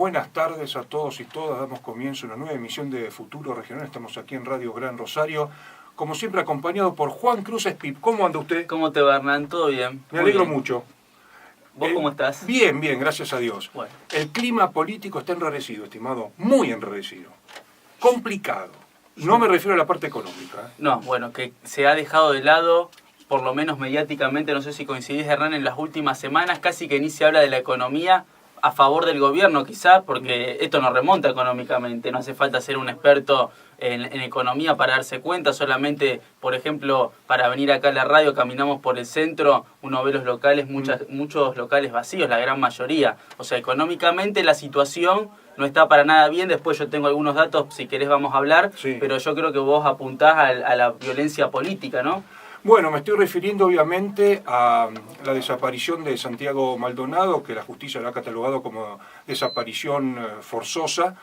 buenas tardes a todos y todas. Damos comienzo a una nueva emisión de Futuro Regional. Estamos aquí en Radio Gran Rosario, como siempre acompañado por Juan Cruz Espip. ¿Cómo anda usted? ¿Cómo te va, Hernán? ¿Todo bien? Me alegro mucho. ¿Vos cómo estás? Bien, bien, gracias a Dios. Bueno. El clima político está enrarecido, estimado, muy enrarecido. Complicado. No me refiero a la parte económica. No, bueno, que se ha dejado de lado, por lo menos mediáticamente, no sé si coincidís, Hernán, en las últimas semanas casi que ni se habla de la economía a favor del gobierno, quizás, porque esto no remonta económicamente, no hace falta ser un experto en economía para darse cuenta, solamente, por ejemplo, para venir acá a la radio, caminamos por el centro, uno ve los locales, muchos locales vacíos, la gran mayoría. O sea, económicamente la situación no está para nada bien. Después yo tengo algunos datos, si querés vamos a hablar, sí. Pero yo creo que vos apuntás a la violencia política, ¿no? Bueno, me estoy refiriendo obviamente a la desaparición de Santiago Maldonado, que la justicia lo ha catalogado como desaparición forzosa,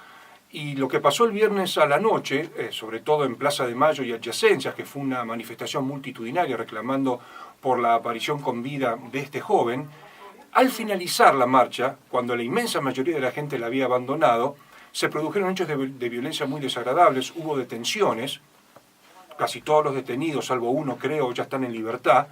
y lo que pasó el viernes a la noche, sobre todo en Plaza de Mayo y adyacencias, que fue una manifestación multitudinaria reclamando por la aparición con vida de este joven. Al finalizar la marcha, cuando la inmensa mayoría de la gente la había abandonado, se produjeron hechos de violencia muy desagradables, hubo detenciones. Casi todos los detenidos, salvo uno creo, ya están en libertad.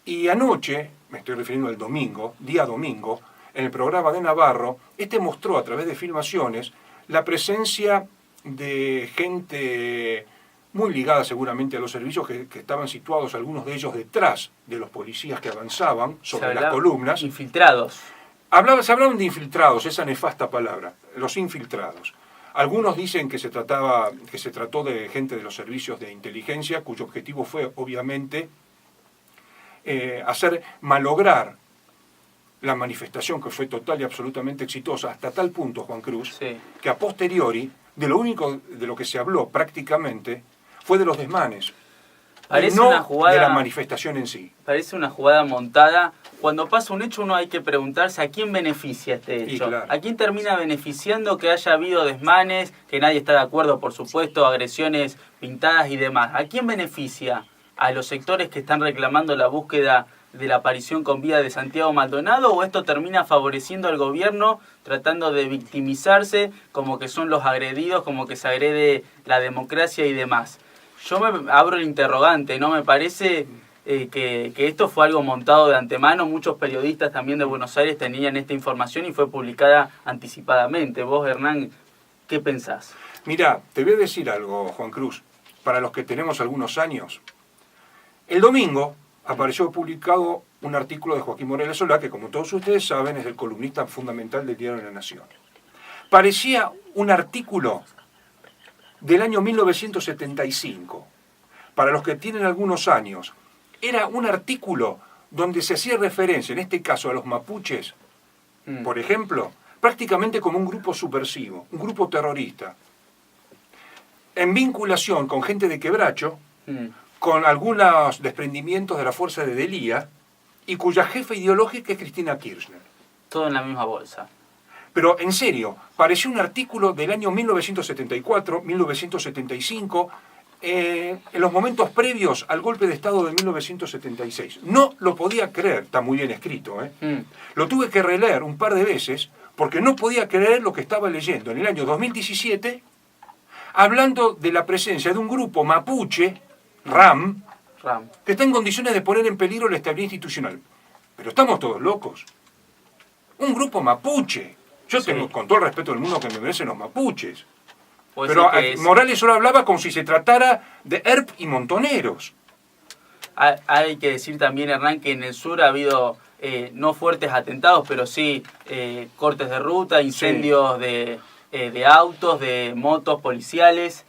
Y anoche, me estoy refiriendo al domingo, día domingo, en el programa de Navarro, mostró a través de filmaciones la presencia de gente muy ligada seguramente a los servicios que estaban situados, algunos de ellos detrás de los policías que avanzaban sobre las columnas. Infiltrados. Se hablaban de infiltrados, esa nefasta palabra, los infiltrados. Algunos dicen que se trató de gente de los servicios de inteligencia, cuyo objetivo fue, obviamente, hacer malograr la manifestación, que fue total y absolutamente exitosa, hasta tal punto, Juan Cruz, sí, que a posteriori, de lo único de lo que se habló prácticamente, fue de los desmanes. Parece no una jugada, de la manifestación en sí. Parece una jugada montada. Cuando pasa un hecho uno hay que preguntarse a quién beneficia este hecho. Claro. ¿A quién termina beneficiando que haya habido desmanes, que nadie está de acuerdo, por supuesto, agresiones pintadas y demás? ¿A quién beneficia? ¿A los sectores que están reclamando la búsqueda de la aparición con vida de Santiago Maldonado? ¿O esto termina favoreciendo al gobierno, tratando de victimizarse como que son los agredidos, como que se agrede la democracia y demás? Yo me abro el interrogante, ¿no? Me parece que esto fue algo montado de antemano. Muchos periodistas también de Buenos Aires tenían esta información y fue publicada anticipadamente. Vos, Hernán, ¿qué pensás? Mirá, te voy a decir algo, Juan Cruz. Para los que tenemos algunos años, el domingo apareció publicado un artículo de Joaquín Morales Solá, que como todos ustedes saben es el columnista fundamental del Diario de la Nación. Parecía un artículo del año 1975. Para los que tienen algunos años, era un artículo donde se hacía referencia, en este caso a los mapuches, por ejemplo, prácticamente como un grupo subversivo, un grupo terrorista, en vinculación con gente de Quebracho, con algunos desprendimientos de la fuerza de Delía, y cuya jefa ideológica es Cristina Kirchner. Todo en la misma bolsa. Pero en serio, pareció un artículo del año 1974, 1975, en los momentos previos al golpe de Estado de 1976. No lo podía creer, está muy bien escrito, Lo tuve que releer un par de veces porque no podía creer lo que estaba leyendo en el año 2017, hablando de la presencia de un grupo mapuche, RAM, que está en condiciones de poner en peligro la estabilidad institucional. Pero estamos todos locos. Un grupo mapuche. Yo tengo, con todo el respeto del mundo que me merecen los mapuches. Pero Morales solo hablaba como si se tratara de ERP y montoneros. Hay que decir también, Hernán, que en el sur ha habido no fuertes atentados, pero sí cortes de ruta, incendios de autos, de motos policiales.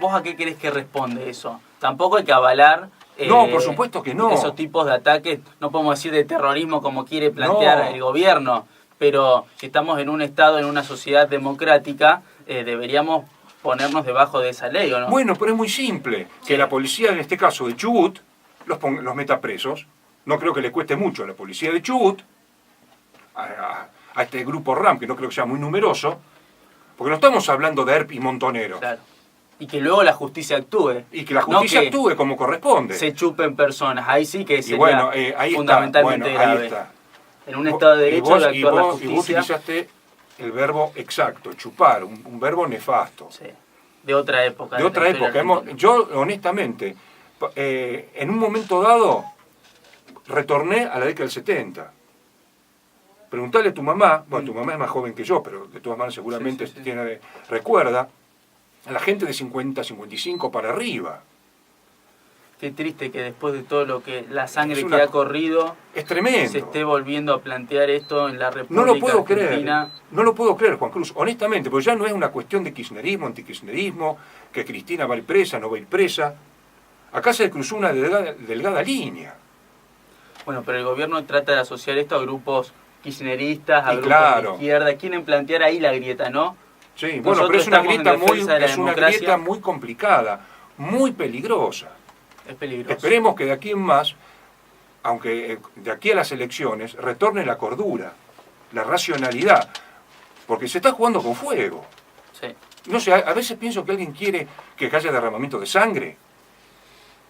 ¿Vos a qué querés que responde eso? Tampoco hay que avalar no, por supuesto que no. Esos tipos de ataques, no podemos decir de terrorismo como quiere plantear el gobierno, pero si estamos en un Estado, en una sociedad democrática, deberíamos ponernos debajo de esa ley, ¿o no? Bueno, pero es muy simple. Que la policía, en este caso de Chubut, los meta presos. No creo que le cueste mucho a la policía de Chubut, a este grupo RAM, que no creo que sea muy numeroso, porque no estamos hablando de ERP y montoneros. Claro. Y que luego la justicia actúe. Y que la justicia actúe como corresponde. Se chupen personas. Ahí sí que sería ahí fundamentalmente está. grave. Ahí está. En un Estado de Derecho de actuar la y vos justicia. utilizaste el verbo exacto, chupar, un verbo nefasto. Sí. De otra época. De otra época. Yo, honestamente, en un momento dado, retorné a la década del 70. Preguntale a tu mamá, bueno, tu mamá es más joven que yo, pero de todas maneras seguramente sí. recuerda, a la gente de 50, 55 para arriba. Qué triste que después de todo lo que la sangre que ha corrido, es tremendo, se esté volviendo a plantear esto en la República no lo puedo Argentina. creer, no lo puedo creer, Juan Cruz, honestamente, porque ya no es una cuestión de kirchnerismo, antikirchnerismo, que Cristina va a ir presa, no va a ir presa. Acá se cruzó una delgada línea. Bueno, pero el gobierno trata de asociar esto a grupos kirchneristas, a grupos de izquierda. Quieren plantear ahí la grieta, ¿no? Sí, bueno, pero es una grieta muy complicada, muy peligrosa. Es peligroso. Esperemos que de aquí en más, aunque de aquí a las elecciones, retorne la cordura, la racionalidad, porque se está jugando con fuego. Sí. No sé, a veces pienso que alguien quiere que haya derramamiento de sangre.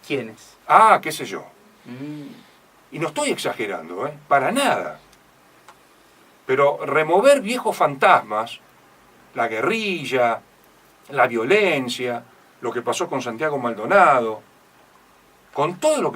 ¿Quiénes? Ah, qué sé yo. Y no estoy exagerando, para nada. Pero remover viejos fantasmas, la guerrilla, la violencia, lo que pasó con Santiago Maldonado, con todo lo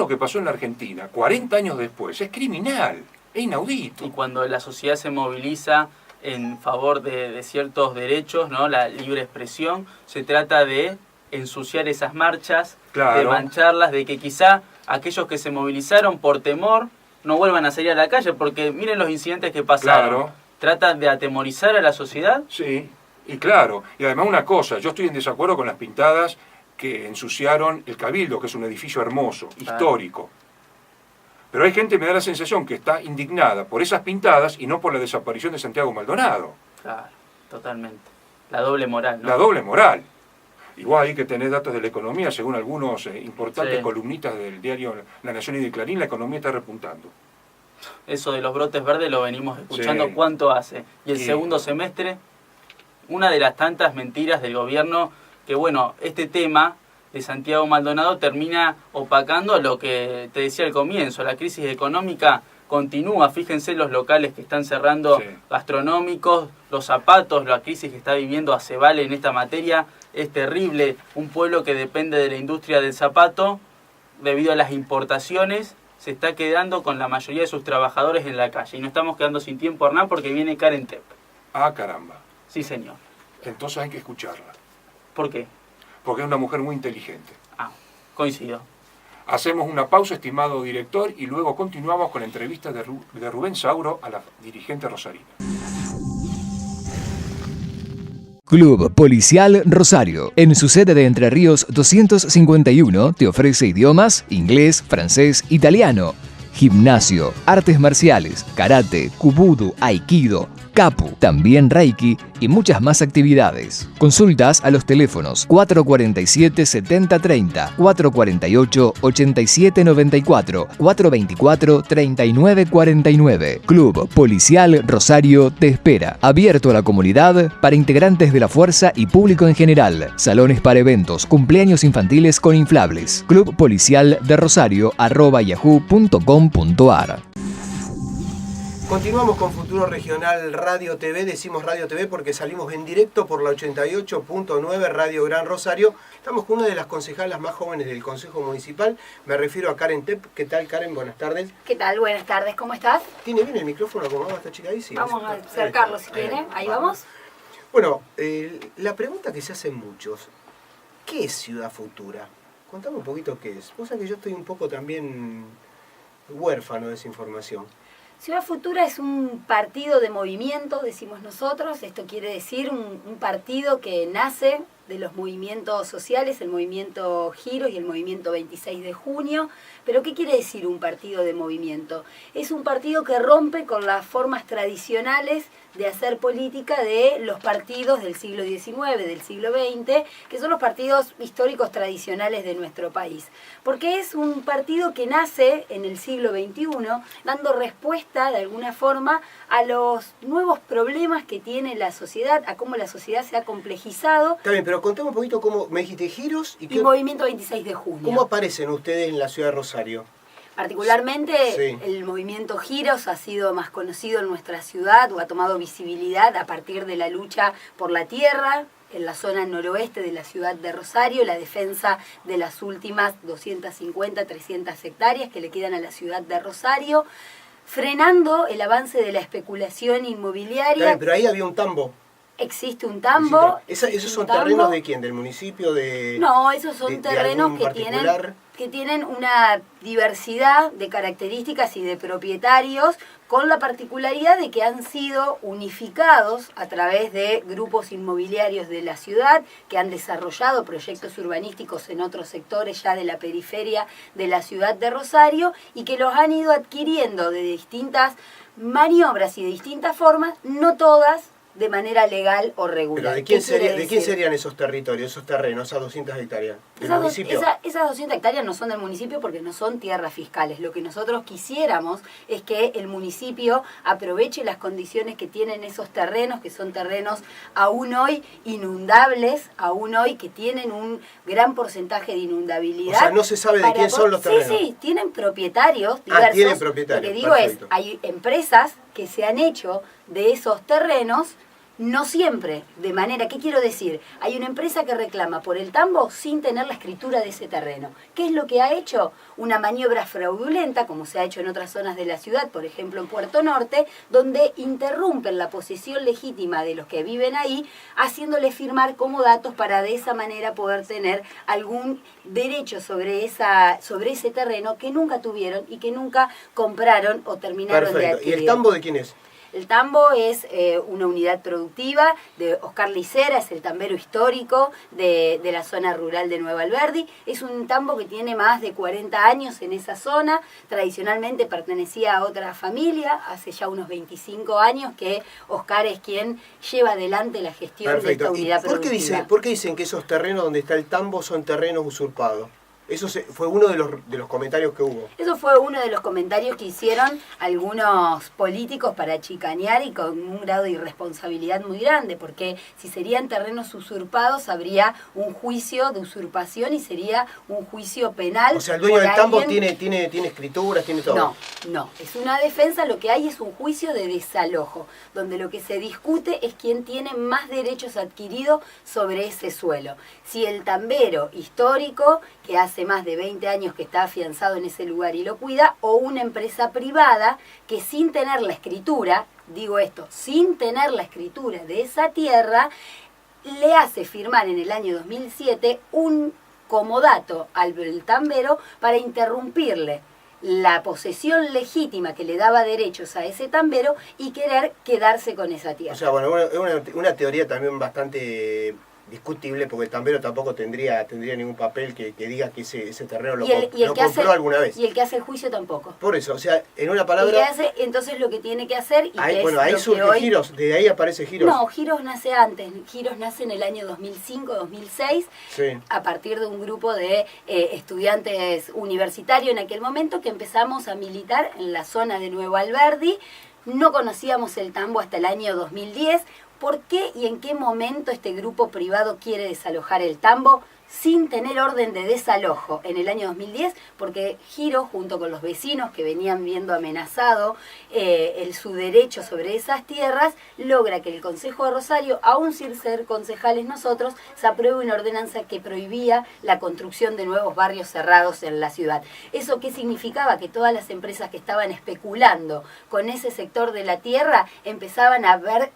que pasó en la Argentina, 40 años después, es criminal, es inaudito. Y cuando la sociedad se moviliza en favor de ciertos derechos, ¿no? La libre expresión, se trata de ensuciar esas marchas, de mancharlas, de que quizá aquellos que se movilizaron por temor no vuelvan a salir a la calle, porque miren los incidentes que pasaron. Tratan de atemorizar a la sociedad. Sí, y claro, y además una cosa, yo estoy en desacuerdo con las pintadas que ensuciaron el Cabildo, que es un edificio hermoso, histórico. Pero hay gente, me da la sensación, que está indignada por esas pintadas y no por la desaparición de Santiago Maldonado. Claro, totalmente. La doble moral, ¿no? La doble moral. Igual hay que tener datos de la economía, según algunos importantes columnistas del diario La Nación y de Clarín, la economía está repuntando. Eso de los brotes verdes lo venimos escuchando cuánto hace. Y el segundo semestre, una de las tantas mentiras del gobierno, que bueno, este tema de Santiago Maldonado termina opacando lo que te decía al comienzo. La crisis económica continúa, fíjense los locales que están cerrando, gastronómicos, los zapatos, la crisis que está viviendo Acebal en esta materia es terrible. Un pueblo que depende de la industria del zapato, debido a las importaciones, se está quedando con la mayoría de sus trabajadores en la calle. Y no estamos quedando sin tiempo, Hernán, porque viene Karen Tepp. Ah, caramba. Sí, señor. Entonces hay que escucharla. ¿Por qué? Porque es una mujer muy inteligente. Ah, coincido. Hacemos una pausa, estimado director, y luego continuamos con la entrevista de Rubén Sauro a la dirigente rosarina. Club Policial Rosario. En su sede de Entre Ríos 251 te ofrece idiomas, inglés, francés, italiano, gimnasio, artes marciales, karate, kubudo, aikido, kapu, también reiki y muchas más actividades. Consultas a los teléfonos 447-7030, 448-8794, 424-3949. Club Policial Rosario te espera. Abierto a la comunidad para integrantes de la fuerza y público en general. Salones para eventos, cumpleaños infantiles con inflables. Club Policial de Rosario @yahoo.com.ar. Continuamos con Futuro Regional Radio TV, decimos Radio TV porque salimos en directo por la 88.9 Radio Gran Rosario. Estamos con una de las concejalas más jóvenes del Consejo Municipal, me refiero a Karen Tepp. ¿Qué tal, Karen? Buenas tardes. ¿Qué tal? Buenas tardes, ¿cómo estás? ¿Tiene bien el micrófono acomodado? ¿Está chicadísimo? Vamos a acercarlo si quiere, ahí vamos. Bueno, la pregunta que se hacen muchos, ¿qué es Ciudad Futura? Contame un poquito qué es. Vos sabés que yo estoy un poco también huérfano de esa información. Ciudad Futura es un partido de movimiento, decimos nosotros. Esto quiere decir un partido que nace de los movimientos sociales, el movimiento Giros y el movimiento 26 de junio. ¿Pero qué quiere decir un partido de movimiento? Es un partido que rompe con las formas tradicionales de hacer política de los partidos del siglo XIX, del siglo XX, que son los partidos históricos tradicionales de nuestro país. Porque es un partido que nace en el siglo XXI, dando respuesta de alguna forma a los nuevos problemas que tiene la sociedad, a cómo la sociedad se ha complejizado. Está bien, pero contame un poquito cómo me dijiste Giros y Movimiento 26 de junio. ¿Cómo aparecen ustedes en la ciudad de Rosario? Particularmente Sí. el movimiento Giros ha sido más conocido en nuestra ciudad o ha tomado visibilidad a partir de la lucha por la tierra en la zona noroeste de la ciudad de Rosario, la defensa de las últimas 250, 300 hectáreas que le quedan a la ciudad de Rosario, frenando el avance de la especulación inmobiliaria. Pero ahí había un tambo. Existe un tambo. ¿Esos son terrenos de quién? ¿Del municipio? No, esos son de terrenos algún que tienen una diversidad de características y de propietarios, con la particularidad de que han sido unificados a través de grupos inmobiliarios de la ciudad que han desarrollado proyectos urbanísticos en otros sectores ya de la periferia de la ciudad de Rosario y que los han ido adquiriendo de distintas maniobras y de distintas formas, no todas de manera legal o regular. ¿Pero de quién serían esos territorios, esos terrenos, esas 200 hectáreas? ¿Del municipio? Esas 200 hectáreas no son del municipio porque no son tierras fiscales. Lo que nosotros quisiéramos es que el municipio aproveche las condiciones que tienen esos terrenos, que son terrenos aún hoy inundables, aún hoy que tienen un gran porcentaje de inundabilidad. O sea, no se sabe de quién son los terrenos. Sí, tienen propietarios diversos. Tienen propietarios. Lo que digo perfecto. es, hay empresas que se han hecho de esos terrenos. No siempre, de manera, ¿qué quiero decir? Hay una empresa que reclama por el tambo sin tener la escritura de ese terreno. ¿Qué es lo que ha hecho? Una maniobra fraudulenta, como se ha hecho en otras zonas de la ciudad, por ejemplo en Puerto Norte, donde interrumpen la posesión legítima de los que viven ahí, haciéndoles firmar como datos para de esa manera poder tener algún derecho sobre ese terreno que nunca tuvieron y que nunca compraron o terminaron de adquirir. ¿Y el tambo de quién es? El tambo es una unidad productiva de Oscar Licera, es el tambero histórico de la zona rural de Nueva Alberdi. Es un tambo que tiene más de 40 años en esa zona. Tradicionalmente pertenecía a otra familia. Hace ya unos 25 años que Oscar es quien lleva adelante la gestión de esta unidad productiva. ¿Por qué dicen que esos terrenos donde está el tambo son terrenos usurpados? Eso fue uno de los comentarios que hubo. Eso fue uno de los comentarios que hicieron algunos políticos para chicanear y con un grado de irresponsabilidad muy grande, porque si serían terrenos usurpados habría un juicio de usurpación y sería un juicio penal. O sea, el dueño del tambo tiene escrituras, tiene todo. No, es una defensa, lo que hay es un juicio de desalojo, donde lo que se discute es quién tiene más derechos adquiridos sobre ese suelo. Si el tambero histórico, que hace más de 20 años que está afianzado en ese lugar y lo cuida, o una empresa privada que sin tener la escritura, digo esto, sin tener la escritura de esa tierra, le hace firmar en el año 2007 un comodato al tambero para interrumpirle la posesión legítima que le daba derechos a ese tambero y querer quedarse con esa tierra. O sea, bueno, es una teoría también bastante discutible, porque el tambero tampoco tendría ningún papel que diga que ese terreno lo compró alguna vez. Y el que hace el juicio tampoco. Por eso, o sea, en una palabra... Entonces lo que tiene que hacer... ahí surge Giros, de ahí aparece Giros. No, Giros nace antes. Giros nace en el año 2005-2006, sí, a partir de un grupo de estudiantes universitarios en aquel momento que empezamos a militar en la zona de Nueva Alberdi. No conocíamos el tambo hasta el año 2010. ¿Por qué y en qué momento este grupo privado quiere desalojar el tambo sin tener orden de desalojo en el año 2010? Porque Giro, junto con los vecinos que venían viendo amenazado su derecho sobre esas tierras, logra que el Concejo de Rosario, aún sin ser concejales nosotros, se apruebe una ordenanza que prohibía la construcción de nuevos barrios cerrados en la ciudad. ¿Eso qué significaba? Que todas las empresas que estaban especulando con ese sector de la tierra empezaban a ver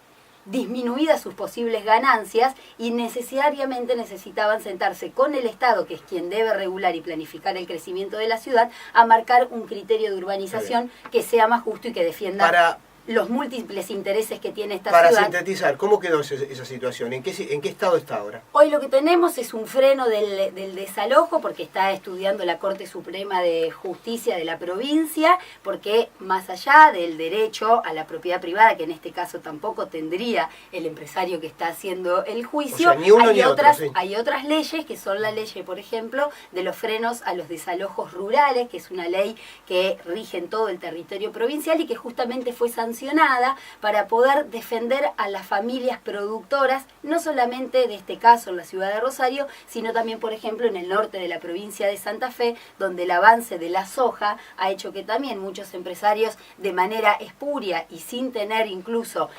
disminuidas sus posibles ganancias y necesariamente necesitaban sentarse con el Estado, que es quien debe regular y planificar el crecimiento de la ciudad, a marcar un criterio de urbanización que sea más justo y que defienda los múltiples intereses que tiene esta ciudad. Para sintetizar, ¿cómo quedó esa situación? ¿En qué estado está ahora? Hoy lo que tenemos es un freno del desalojo, porque está estudiando la Corte Suprema de Justicia de la provincia, porque más allá del derecho a la propiedad privada, que en este caso tampoco tendría el empresario que está haciendo el juicio, o sea, ni uno ni otro, sí. Hay otras leyes, que son la ley, por ejemplo, de los frenos a los desalojos rurales, que es una ley que rige en todo el territorio provincial y que justamente fue sancionada sancionada para poder defender a las familias productoras, no solamente de este caso en la ciudad de Rosario, sino también, por ejemplo, en el norte de la provincia de Santa Fe, donde el avance de la soja ha hecho que también muchos empresarios, de manera espuria y sin tener incluso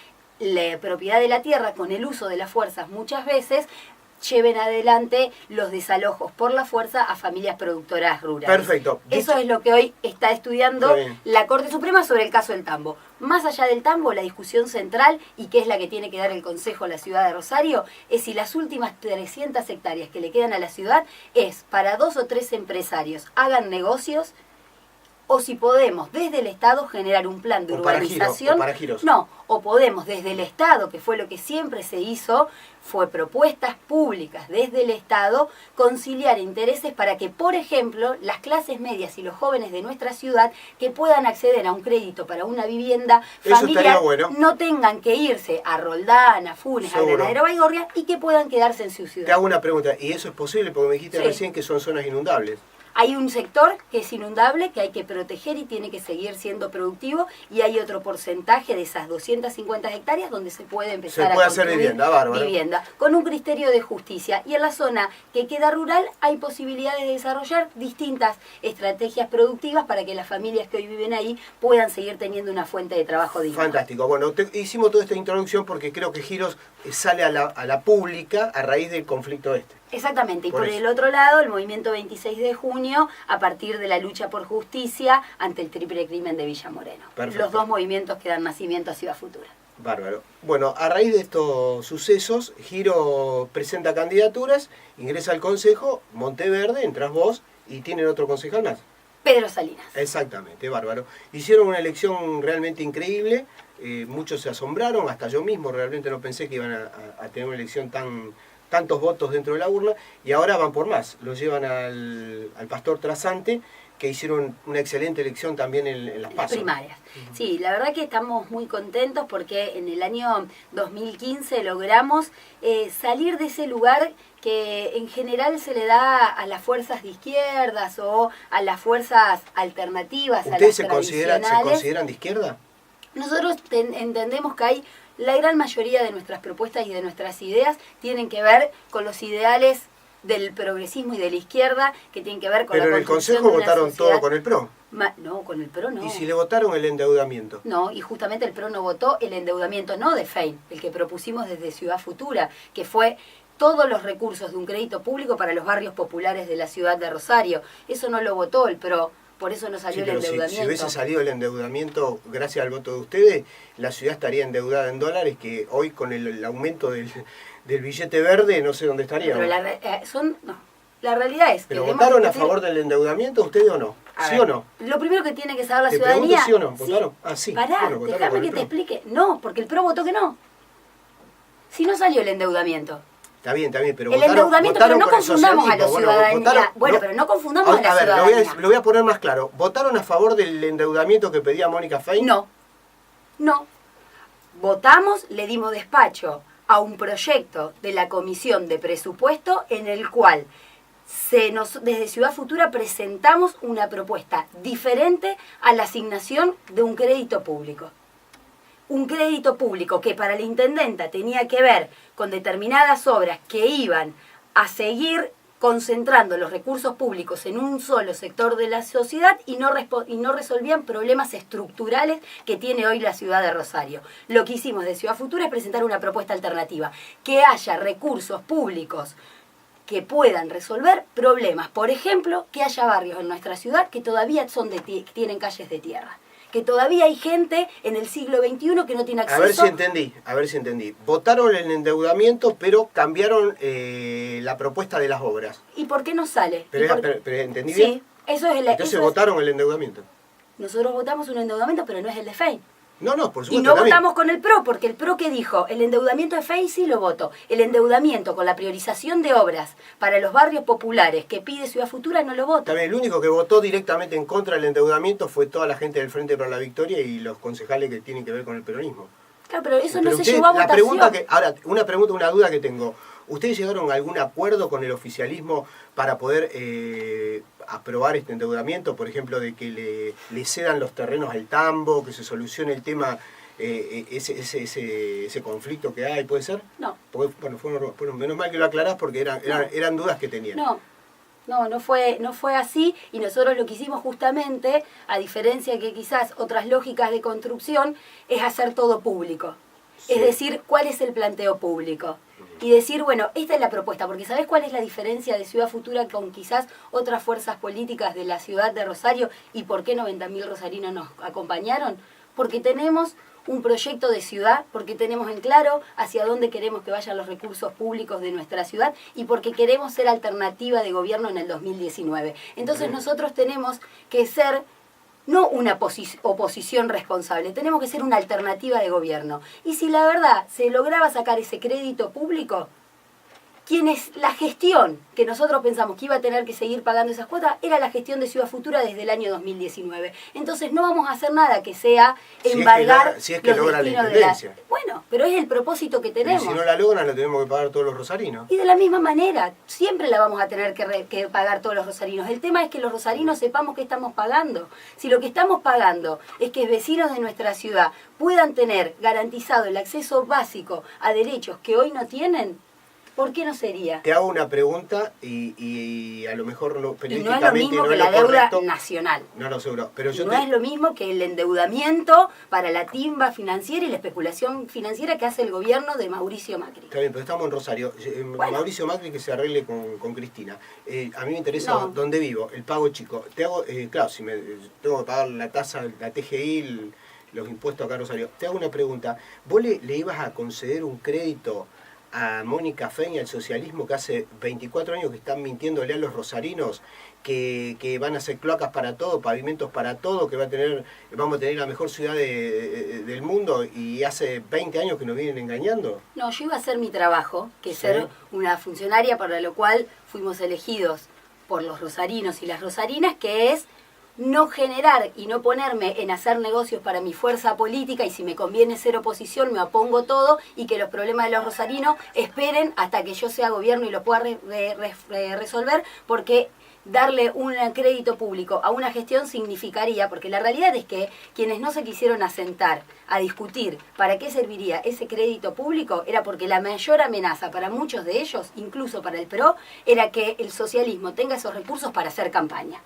la propiedad de la tierra, con el uso de las fuerzas muchas veces, lleven adelante los desalojos por la fuerza a familias productoras rurales. Perfecto. Eso es lo que hoy está estudiando la Corte Suprema sobre el caso del tambo. Más allá del tambo, la discusión central, y que es la que tiene que dar el Consejo a la ciudad de Rosario, es si las últimas 300 hectáreas que le quedan a la ciudad es para 2 o 3 empresarios hagan negocios, o si podemos desde el Estado generar un plan de urbanización. Para giros. No, o podemos desde el Estado, que fue lo que siempre se hizo, fue propuestas públicas desde el Estado, conciliar intereses para que, por ejemplo, las clases medias y los jóvenes de nuestra ciudad que puedan acceder a un crédito para una vivienda familiar, no tengan que irse a Roldán, a Funes, a Granadero Baigorria, y que puedan quedarse en su ciudad. Te hago una pregunta, ¿y eso es posible? Porque me dijiste recién que son zonas inundables. Hay un sector que es inundable, que hay que proteger y tiene que seguir siendo productivo, y hay otro porcentaje de esas 250 hectáreas donde se puede empezar a hacer vivienda, con un criterio de justicia. Y en la zona que queda rural hay posibilidades de desarrollar distintas estrategias productivas para que las familias que hoy viven ahí puedan seguir teniendo una fuente de trabajo digna. Fantástico. Bueno, hicimos toda esta introducción porque creo que Giros sale a la pública a raíz del conflicto este. Exactamente, y por el otro lado, el movimiento 26 de junio, a partir de la lucha por justicia ante el triple crimen de Villa Moreno. Perfecto. Los dos movimientos que dan nacimiento a Ciudad Futura. Bárbaro. Bueno, a raíz de estos sucesos, Giro presenta candidaturas, ingresa al Consejo, Monteverde, entras vos, y tienen otro concejal más. Pedro Salinas. Exactamente, bárbaro. Hicieron una elección realmente increíble, muchos se asombraron, hasta yo mismo realmente no pensé que iban a tener una elección tantos votos dentro de la urna, y ahora van por más, lo llevan al Pastor Trasante, que hicieron una excelente elección también en las PASO. Primarias. Sí, la verdad que estamos muy contentos porque en el año 2015 logramos salir de ese lugar que en general se le da a las fuerzas de izquierdas o a las fuerzas alternativas. ¿Ustedes se consideran de izquierda? Nosotros entendemos que hay la gran mayoría de nuestras propuestas y de nuestras ideas tienen que ver con los ideales del progresismo y de la izquierda, que tienen que ver con la construcción. Pero en el Consejo votaron todo con el PRO. No, con el PRO no. ¿Y si le votaron el endeudamiento? No, y justamente el PRO no votó el endeudamiento, no de FEIN, el que propusimos desde Ciudad Futura, que fue todos los recursos de un crédito público para los barrios populares de la ciudad de Rosario. Eso no lo votó el PRO. Por eso no salió el endeudamiento. Si hubiese salido el endeudamiento gracias al voto de ustedes, la ciudad estaría endeudada en dólares, que hoy con el aumento del billete verde no sé dónde estaría. Pero la realidad es que... ¿Pero votaron a favor del endeudamiento ustedes o no? ¿Sí o no? Lo primero que tiene que saber la ciudadanía... ¿Sí o no? ¿Votaron? Sí. Ah, sí. Pará, bueno, déjame que te explique. No, porque el PRO votó que no. Si no salió el endeudamiento. Está bien, pero el endeudamiento, pero no confundamos a la ciudadanía. Pero no confundamos a la ciudadanía. Lo voy a poner más claro. ¿Votaron a favor del endeudamiento que pedía Mónica Fein? No. Votamos, le dimos despacho a un proyecto de la Comisión de Presupuesto en el cual desde Ciudad Futura presentamos una propuesta diferente a la asignación de un crédito público. Un crédito público que para la intendenta tenía que ver con determinadas obras que iban a seguir concentrando los recursos públicos en un solo sector de la sociedad y no resolvían problemas estructurales que tiene hoy la ciudad de Rosario. Lo que hicimos de Ciudad Futura es presentar una propuesta alternativa, que haya recursos públicos que puedan resolver problemas. Por ejemplo, que haya barrios en nuestra ciudad que todavía tienen calles de tierra. Que todavía hay gente en el siglo XXI que no tiene acceso... A ver si entendí. Votaron el endeudamiento, pero cambiaron la propuesta de las obras. ¿Y por qué no sale? Pero ¿entendí bien? Sí, eso es Entonces votaron el endeudamiento. Nosotros votamos un endeudamiento, pero no es el de FEI. No, por supuesto. Y no votamos con el PRO, porque el PRO, ¿qué dijo? El endeudamiento de FEI sí lo voto. El endeudamiento con la priorización de obras para los barrios populares que pide Ciudad Futura no lo vota. También el único que votó directamente en contra del endeudamiento fue toda la gente del Frente para la Victoria y los concejales que tienen que ver con el peronismo. Claro, pero eso no se llevó a votación. Ahora, una duda que tengo. ¿Ustedes llegaron a algún acuerdo con el oficialismo para poder aprobar este endeudamiento? Por ejemplo, de que le cedan los terrenos al tambo, que se solucione el tema ese conflicto que hay, ¿puede ser? No. Porque, bueno, fueron menos mal que lo aclarás porque eran dudas que tenían. No fue así, y nosotros lo que hicimos justamente, a diferencia que quizás otras lógicas de construcción, es hacer todo público. Sí. Es decir, ¿cuál es el planteo público? Y decir, bueno, esta es la propuesta, porque ¿sabés cuál es la diferencia de Ciudad Futura con quizás otras fuerzas políticas de la ciudad de Rosario y por qué 90.000 rosarinos nos acompañaron? Porque tenemos un proyecto de ciudad, porque tenemos en claro hacia dónde queremos que vayan los recursos públicos de nuestra ciudad y porque queremos ser alternativa de gobierno en el 2019. Entonces nosotros tenemos que ser no una oposición responsable, tenemos que ser una alternativa de gobierno. Y si la verdad se lograba sacar ese crédito público, la gestión que nosotros pensamos que iba a tener que seguir pagando esas cuotas era la gestión de Ciudad Futura desde el año 2019. Entonces no vamos a hacer nada que sea embargar si es que logra la destinos intendencia. Bueno, pero es el propósito que tenemos. Y si no la logran, la tenemos que pagar todos los rosarinos. Y de la misma manera, siempre la vamos a tener que pagar todos los rosarinos. El tema es que los rosarinos sepamos qué estamos pagando. Si lo que estamos pagando es que vecinos de nuestra ciudad puedan tener garantizado el acceso básico a derechos que hoy no tienen, ¿por qué no sería? Te hago una pregunta y a lo mejor Y periodísticamente no es lo mismo que la deuda nacional. No lo seguro. Pero yo no es lo mismo que el endeudamiento para la timba financiera y la especulación financiera que hace el gobierno de Mauricio Macri. Está bien, pero estamos en Rosario. Bueno. Mauricio Macri que se arregle con Cristina. A mí me interesa dónde vivo, el pago chico. Te hago, claro, si tengo que pagar la tasa, la TGI, los impuestos acá en Rosario. Te hago una pregunta. ¿Vos le ibas a conceder un crédito a Mónica Feña, el socialismo, que hace 24 años que están mintiéndole a los rosarinos que van a hacer cloacas para todo, pavimentos para todo, que vamos a tener la mejor ciudad del mundo, y hace 20 años que nos vienen engañando? No, yo iba a hacer mi trabajo, que es ser una funcionaria para lo cual fuimos elegidos por los rosarinos y las rosarinas, que es no generar y no ponerme en hacer negocios para mi fuerza política, y si me conviene ser oposición me opongo todo, y que los problemas de los rosarinos esperen hasta que yo sea gobierno y lo pueda resolver, porque darle un crédito público a una gestión significaría, porque la realidad es que quienes no se quisieron asentar a discutir para qué serviría ese crédito público era porque la mayor amenaza para muchos de ellos, incluso para el PRO, era que el socialismo tenga esos recursos para hacer campaña.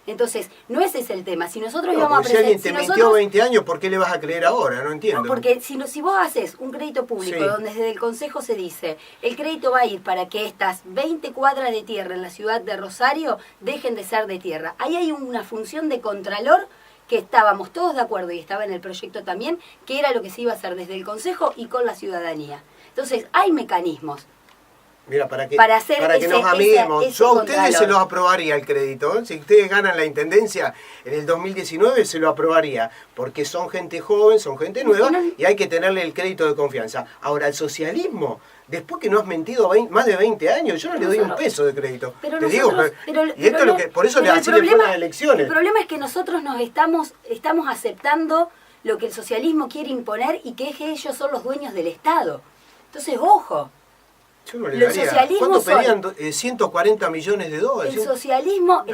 Entonces, no ese es el tema. Si nosotros íbamos a presentar... Si alguien te mintió 20 años, ¿por qué le vas a creer ahora? No entiendo. No, porque si vos haces un crédito público donde desde el Consejo se dice el crédito va a ir para que estas 20 cuadras de tierra en la ciudad de Rosario dejen de ser de tierra. Ahí hay una función de contralor que estábamos todos de acuerdo, y estaba en el proyecto también, que era lo que se iba a hacer desde el Consejo y con la ciudadanía. Entonces, hay mecanismos. Mira, para que ese, nos amiguemos. ese Yo a ustedes contralor. se los aprobaría el crédito. Si ustedes ganan la intendencia en el 2019, se lo aprobaría. Porque son gente joven, son gente nueva, y hay que tenerle el crédito de confianza. Ahora, el socialismo, después que no has mentido más de 20 años, yo no le doy un peso de crédito. Pero te digo, y esto es lo que, por eso así le fue las elecciones. El problema es que nosotros nos estamos aceptando lo que el socialismo quiere imponer, y que ellos son los dueños del Estado. Entonces, ojo. Yo no le daría. ¿Cuánto pedían? 140 millones de dólares. El socialismo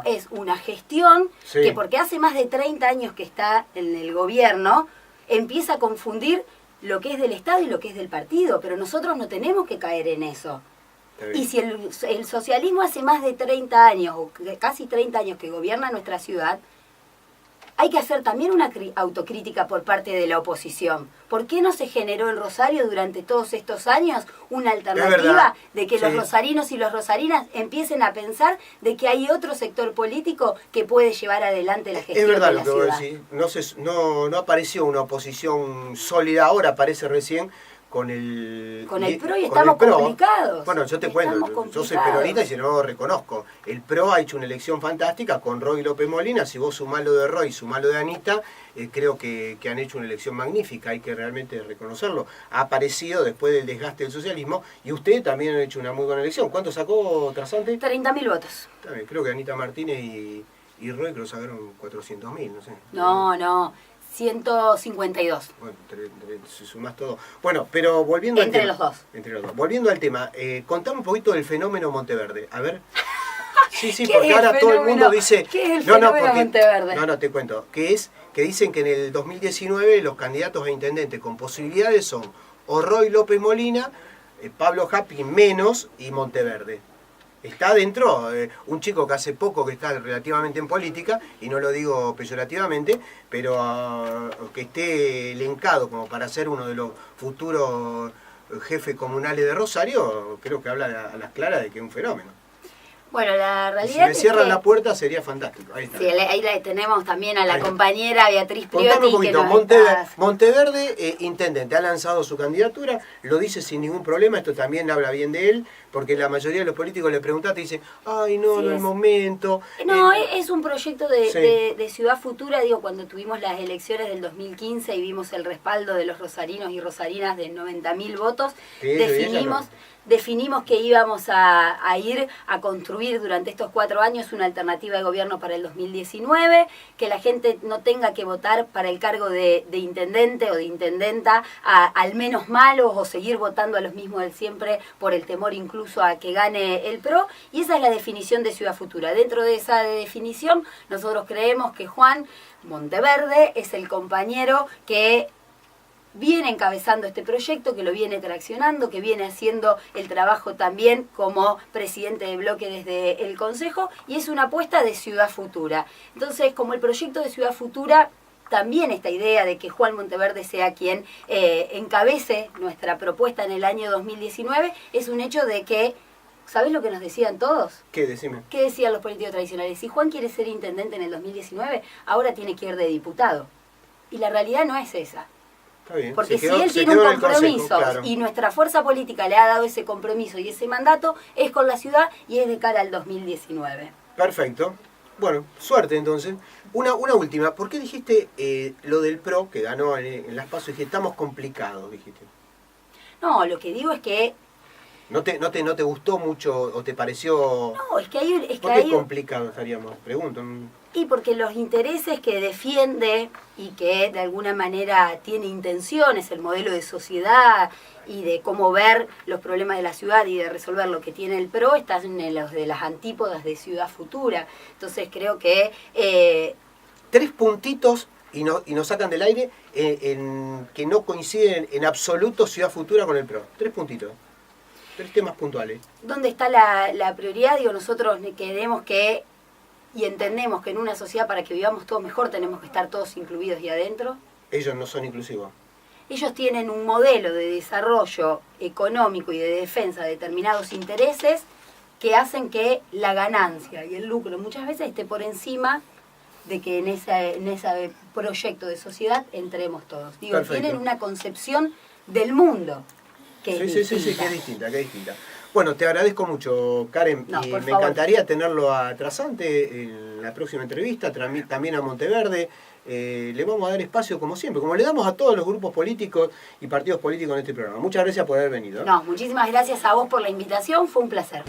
es una gestión que, porque hace más de 30 años que está en el gobierno, empieza a confundir lo que es del Estado y lo que es del partido, pero nosotros no tenemos que caer en eso. Y si el socialismo hace más de 30 años, o casi 30 años que gobierna nuestra ciudad, hay que hacer también una autocrítica por parte de la oposición. ¿Por qué no se generó en Rosario durante todos estos años una alternativa de que los rosarinos y las rosarinas empiecen a pensar de que hay otro sector político que puede llevar adelante la gestión de la ciudad? Es verdad lo que vos decís. No apareció una oposición sólida, ahora aparece recién con el PRO, y estamos complicados. Bueno, yo te cuento, yo soy peronista y se lo reconozco. El PRO ha hecho una elección fantástica con Roy López Molina. Si vos sumás lo de Roy, sumás lo de Anita, creo que han hecho una elección magnífica, hay que realmente reconocerlo. Ha aparecido después del desgaste del socialismo, y ustedes también han hecho una muy buena elección. ¿Cuánto sacó Trasante? 30.000 votos. También, creo que Anita Martínez y Roy que lo sacaron 400.000, no sé. No. 152. Bueno, si sumás todo. Bueno, pero volviendo al tema. Entre los dos. Volviendo al tema, contame un poquito del fenómeno Monteverde. A ver. Sí, porque ahora todo el mundo dice... ¿Qué es el fenómeno Monteverde? No, te cuento. Que que dicen que en el 2019 los candidatos a intendente con posibilidades son o Roy López Molina, Pablo Happin menos y Monteverde. Está dentro un chico que hace poco que está relativamente en política, y no lo digo peyorativamente, pero que esté elencado como para ser uno de los futuros jefes comunales de Rosario, creo que habla a las claras de que es un fenómeno. Bueno, la realidad Si me es cierran que, la puerta sería fantástico. Ahí está. sí, ahí la tenemos también a la Ahí. compañera Beatriz Contame un Priotti, que poquito, nos Monteverde, intendente, ha lanzado su candidatura, lo dice sin ningún problema, esto también habla bien de él, porque la mayoría de los políticos le preguntaste y dicen, ay no, Sí, no es es- momento. No, es un proyecto Sí. de Ciudad Futura. Digo, cuando tuvimos las elecciones del 2015 y vimos el respaldo de los rosarinos y rosarinas de 90.000 votos, Sí, eso bien, definimos que íbamos a ir a construir durante estos 4 años una alternativa de gobierno para el 2019, que la gente no tenga que votar para el cargo de intendente o de intendenta al menos malos, o seguir votando a los mismos de siempre por el temor incluso a que gane el PRO, y esa es la definición de Ciudad Futura. Dentro de esa definición, nosotros creemos que Juan Monteverde es el compañero que viene encabezando este proyecto, que lo viene traccionando, que viene haciendo el trabajo también como presidente de bloque desde el Consejo, y es una apuesta de Ciudad Futura. Entonces, como el proyecto de Ciudad Futura, también esta idea de que Juan Monteverde sea quien encabece nuestra propuesta en el año 2019, es un hecho de que, ¿sabés lo que nos decían todos? ¿Qué? Decime. ¿Qué decían los políticos tradicionales? Si Juan quiere ser intendente en el 2019, ahora tiene que ir de diputado. Y la realidad no es esa. Está bien. Porque Se quedó- si él se tiene un quedó en el compromiso, consejo, claro. y nuestra fuerza política le ha dado ese compromiso y ese mandato, es con la ciudad y es de cara al 2019. Perfecto. Bueno, suerte entonces. Una última, ¿por qué dijiste lo del PRO que ganó en las PASO? Dijiste, estamos complicados, dijiste. No, lo que digo es que... ¿No te gustó mucho o te pareció... No, es que hay... Es que ¿Por qué hay complicado estaríamos? Pregunto. y porque los intereses que defiende y que de alguna manera tiene intenciones, el modelo de sociedad y de cómo ver los problemas de la ciudad y de resolver lo que tiene el PRO, están en los de las antípodas de Ciudad Futura. Entonces creo que... 3 puntitos y nos sacan del aire en que no coinciden en absoluto Ciudad Futura con el PRO. 3 puntitos. 3 temas puntuales. ¿Dónde está la prioridad? Digo, nosotros queremos que, y entendemos que en una sociedad, para que vivamos todos mejor, tenemos que estar todos incluidos y adentro. Ellos no son inclusivos. Ellos tienen un modelo de desarrollo económico y de defensa de determinados intereses que hacen que la ganancia y el lucro muchas veces esté por encima de que en ese proyecto de sociedad entremos todos. Digo, Perfecto. tienen una concepción del mundo que es Sí, distinta. que es distinta. Bueno, te agradezco mucho, Karen. No, y por me favor. encantaría tenerlo a Trasante en la próxima entrevista, también a Monteverde. Le vamos a dar espacio como siempre, como le damos a todos los grupos políticos y partidos políticos en este programa. Muchas gracias por haber venido. No, muchísimas gracias a vos por la invitación, fue un placer.